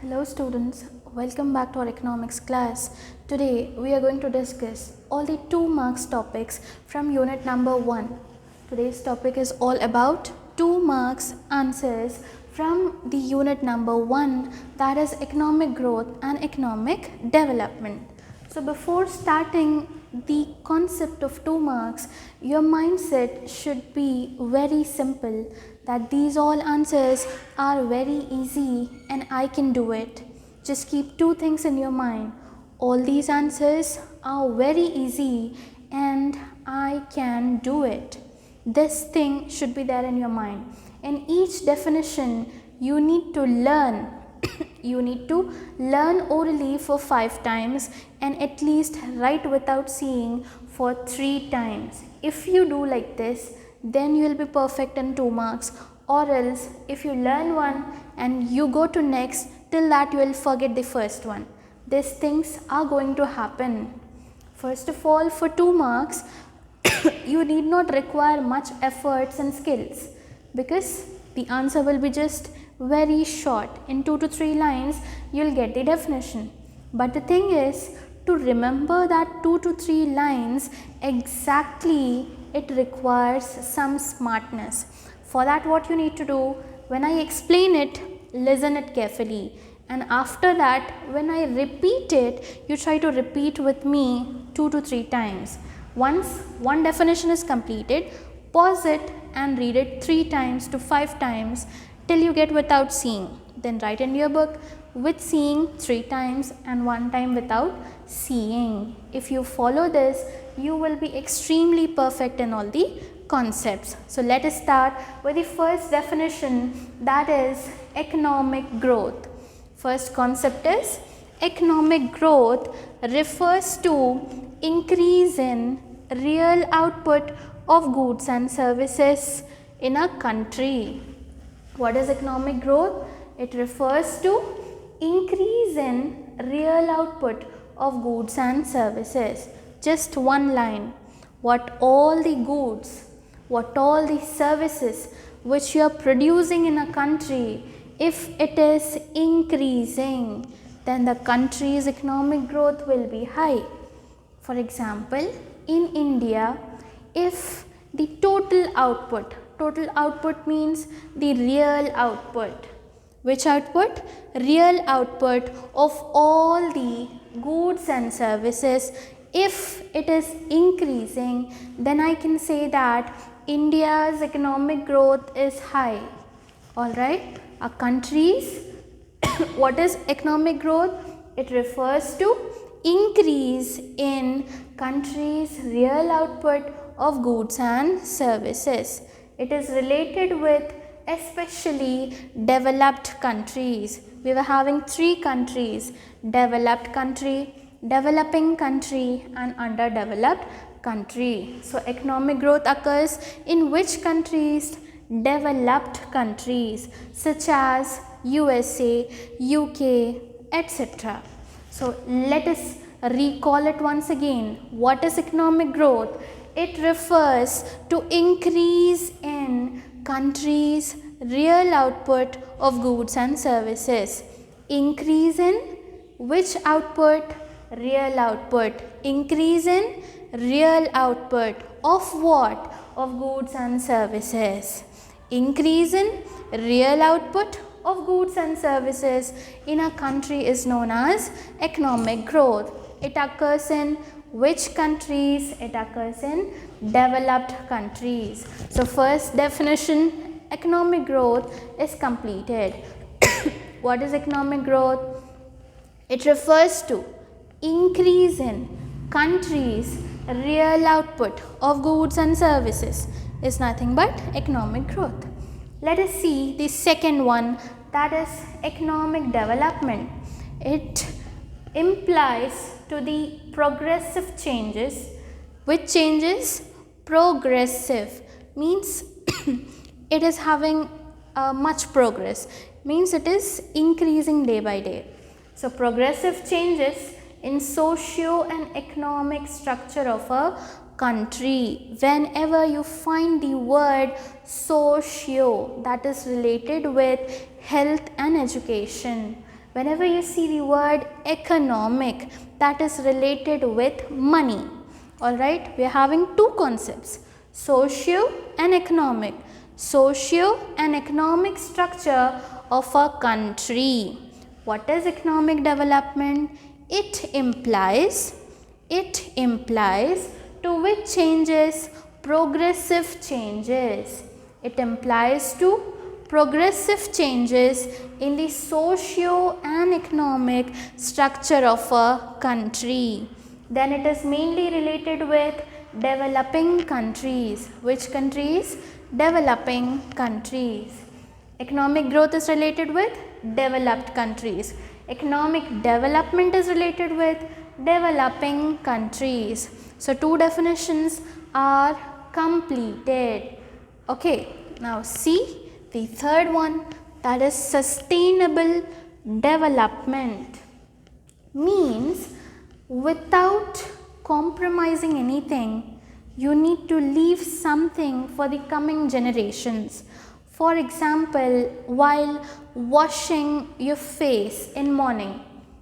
Hello students, welcome back to our economics class. Today we are going to discuss all the 2 marks topics from unit number 1. Today's topic is all about 2 marks answers from the unit number 1, that is economic growth and economic development. So before starting the concept of 2 marks, your mindset should be very simple, that these all answers are very easy and I can do it. Just keep 2 things in your mind. All these answers are very easy and I can do it. This thing should be there in your mind. In each definition, you need to learn. You need to learn orally for 5 times and at least write without seeing for 3 times. If you do like this, then you will be perfect in 2 marks, or else if you learn one and you go to next, till that you will forget the first one. These things are going to happen. First of all, for 2 marks, you need not require much efforts and skills, because the answer will be just very short. In 2 to 3 lines, you will get the definition. But the thing is, to remember that 2 to 3 lines exactly, it requires some smartness. For that, what you need to do, when I explain it, listen it carefully. And after that, when I repeat it, you try to repeat with me 2 to 3 times. Once one definition is completed, pause it and read it 3 times to 5 times till you get without seeing. Then write in your book with seeing 3 times and 1 time without seeing. If you follow this, you will be extremely perfect in all the concepts. So let us start with the first definition, that is economic growth. First concept is economic growth refers to increase in real output of goods and services in a country. What is economic growth? It refers to increase in real output of goods and services. Just one line. What all the goods, what all the services which you are producing in a country, if it is increasing, then the country's economic growth will be high. For example, in India, if the total output means the real output. Which output? Real output of all the goods and services. If it is increasing, then I can say that India's economic growth is high. Alright, a country's what is economic growth? It refers to increase in country's real output of goods and services. It is related with especially developed countries. We were having 3 countries: developed country, developing country and underdeveloped country. So economic growth occurs in which countries? Developed countries such as USA, UK, etc. So let us recall it once again. What is economic growth? It refers to increase in countries' real output of goods and services. Increase in which output? Real output. Increase in real output of what? Of goods and services. Increase in real output of goods and services in a country is known as economic growth. It occurs in which countries? It occurs in developed countries. So first definition, economic growth, is completed. What is economic growth? It refers to increase in countries' real output of goods and services is nothing but economic growth. Let us see the second one, that is economic development. It implies to the progressive changes. Which changes? Progressive means it is having much progress, means it is increasing day by day. So progressive changes in socio and economic structure of a country. Whenever you find the word socio, that is related with health and education. Whenever you see the word economic, that is related with money. Alright, we are having two concepts, socio and economic. Socio and economic structure of a country. What is economic development? It implies to which changes? Progressive changes. It implies to progressive changes in the socio and economic structure of a country. Then it is mainly related with developing countries. Which countries? Developing countries. Economic growth is related with developed countries. Economic development is related with developing countries. So two definitions are completed. Okay, now see the third one, that is sustainable development. Means without compromising anything, you need to leave something for the coming generations. For example, while washing your face in morning,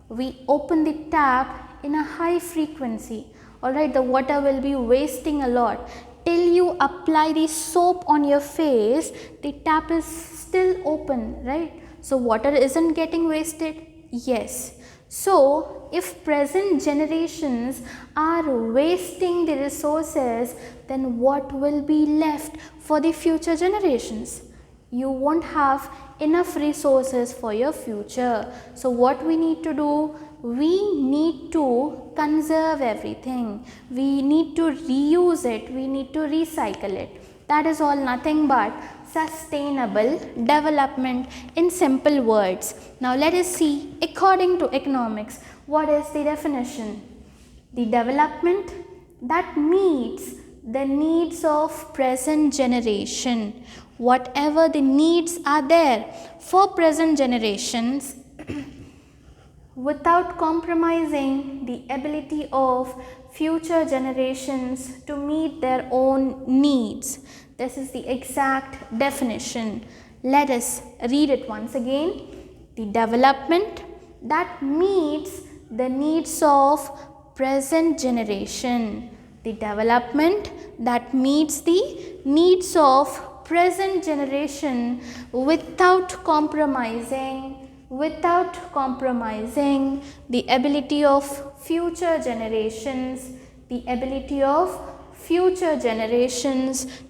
we open the tap in a high frequency. Alright, the water will be wasting a lot. Till you apply the soap on your face, the tap is still open, right? So water isn't getting wasted? Yes. So if present generations are wasting the resources, then what will be left for the future generations? You won't have enough resources for your future. So what we need to do? We need to conserve everything. We need to reuse it. We need to recycle it. That is all nothing but sustainable development in simple words. Now let us see, according to economics, what is the definition? The development that meets the needs of present generation. Whatever the needs are there for present generations without compromising the ability of future generations to meet their own needs. This is the exact definition. Let us read it once again. The development that meets the needs of present generation. The development that meets the needs of present generation without compromising the ability of future generations,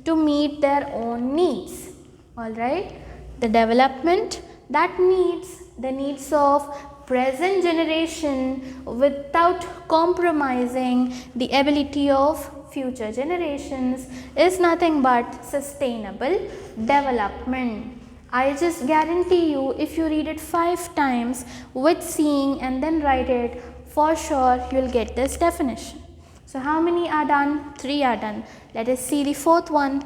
to meet their own needs. Alright, the development that meets the needs of present generation without compromising the ability of future generations is nothing but sustainable development. I just guarantee you, if you read it 5 times with seeing and then write it, for sure you will get this definition. So how many are done? 3 are done. Let us see the fourth one.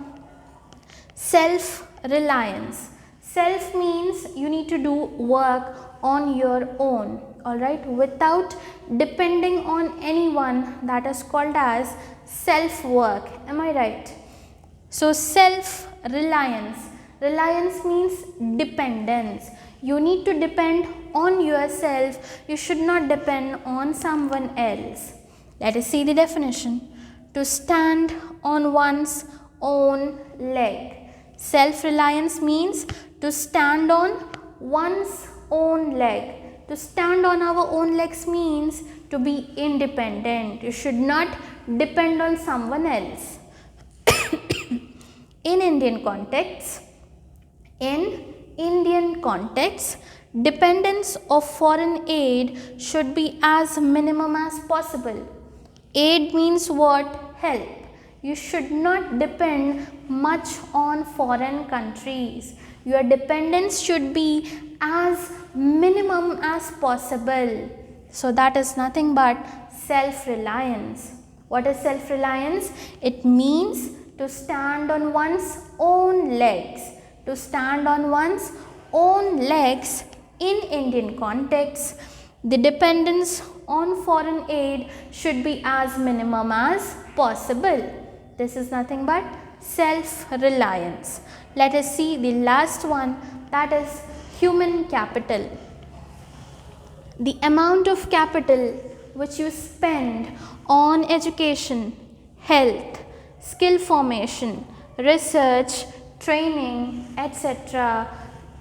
Self-reliance. Self means you need to do work on your own, alright, without depending on anyone. That is called as self-work. Am I right? So self-reliance. Reliance means dependence. You need to depend on yourself. You should not depend on someone else. Let us see the definition. To stand on one's own leg. Self-reliance means to stand on one's own leg. To stand on our own legs means to be independent. You should not depend on someone else. In Indian context, dependence of foreign aid should be as minimum as possible. Aid means what? Help. You should not depend much on foreign countries. Your dependence should be as minimum as possible. So that is nothing but self-reliance. What is self-reliance? It means to stand on one's own legs. To stand on one's own legs in Indian context, the dependence on foreign aid should be as minimum as possible. This is nothing but self-reliance. Let us see the last one, that is human capital. the amount of capital which you spend on education, health, skill formation, research, training, etc.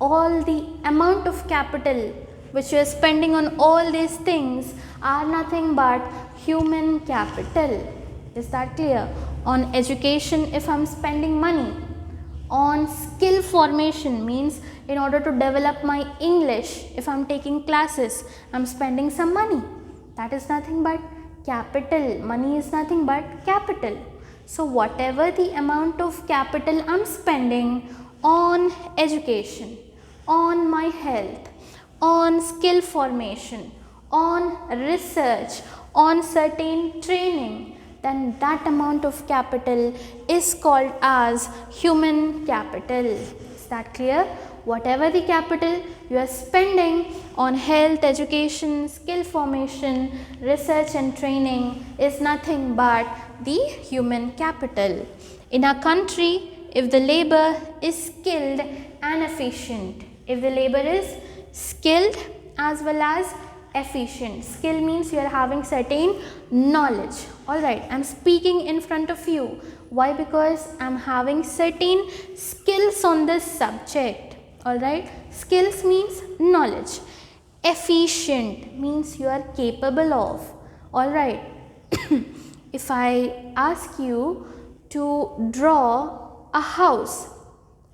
All the amount of capital which you are spending on all these things are nothing but human capital. Is that clear? On education, if I am spending money, on skill formation means in order to develop my English, if I am taking classes, I am spending some money. That is nothing but capital. Money is nothing but capital. So whatever the amount of capital I am spending on education, on my health, on skill formation, on research, on certain training, then that amount of capital is called as human capital. Is that clear? Whatever the capital you are spending on health, education, skill formation, research and training is nothing but the human capital. In our country, if the labor is skilled and efficient, if the labor is skilled as well as efficient. Skill means you are having certain knowledge. Alright, I am speaking in front of you. Why? Because I am having certain skills on this subject. Alright, skills means knowledge. Efficient means you are capable of. Alright, if I ask you to draw a house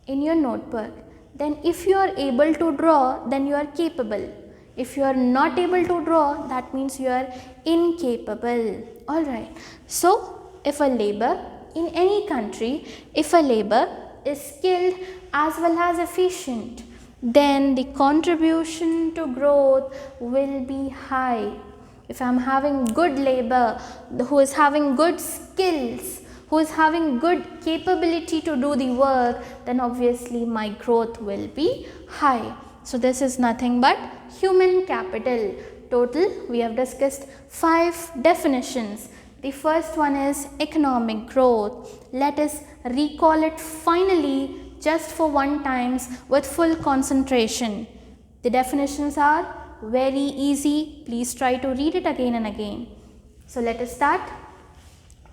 in your notebook, then if you are able to draw, then you are capable. If you are not able to draw, that means you are incapable. Alright. So, if a labor in any country, if a labor is skilled as well as efficient, then the contribution to growth will be high. If I am having good labor who is having good skills, who is having good capability to do the work, then obviously my growth will be high. So this is nothing but human capital. Total, we have discussed 5 definitions. The first one is economic growth. Let us recall it finally just for one times with full concentration. The definitions are very easy. Please try to read it again and again. So let us start.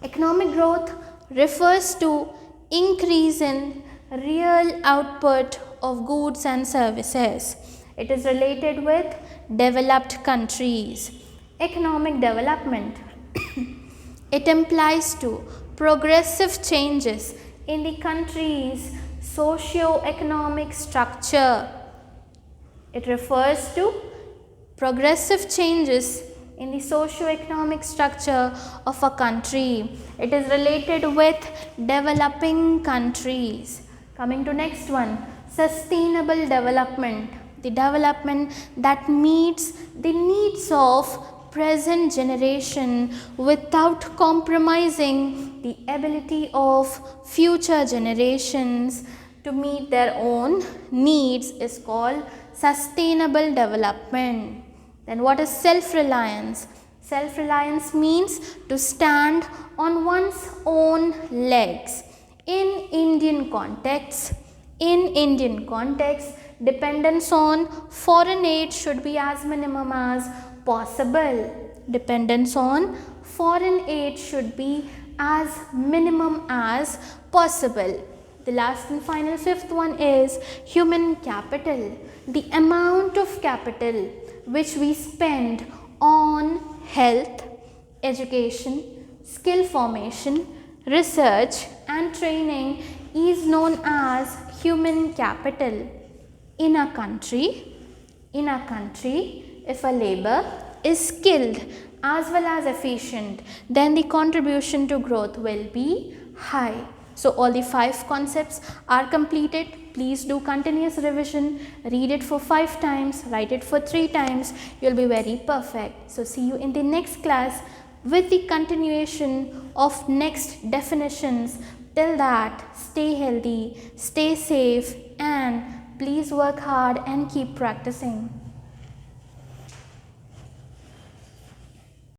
Economic growth refers to increase in real output of goods and services. It is related with developed countries. Economic development. It implies to progressive changes in the country's socio-economic structure. It refers to progressive changes in the socio-economic structure of a country. It is related with developing countries. Coming to next one, sustainable development. The development that meets the needs of present generation without compromising the ability of future generations to meet their own needs is called sustainable development. Then what is self-reliance? Self-reliance means to stand on one's own legs. In Indian context, dependence on foreign aid should be as minimum as possible. Dependence on foreign aid should be as minimum as possible. The last and final 5th one is human capital. The amount of capital which we spend on health, education, skill formation, research and training is known as human capital. In a country, if a labor is skilled as well as efficient, then the contribution to growth will be high. So all the 5 concepts are completed. Please do continuous revision. Read it for 5 times, write it for 3 times. You'll be very perfect. So see you in the next class with the continuation of next definitions. Till that, stay healthy, stay safe, and please work hard and keep practicing.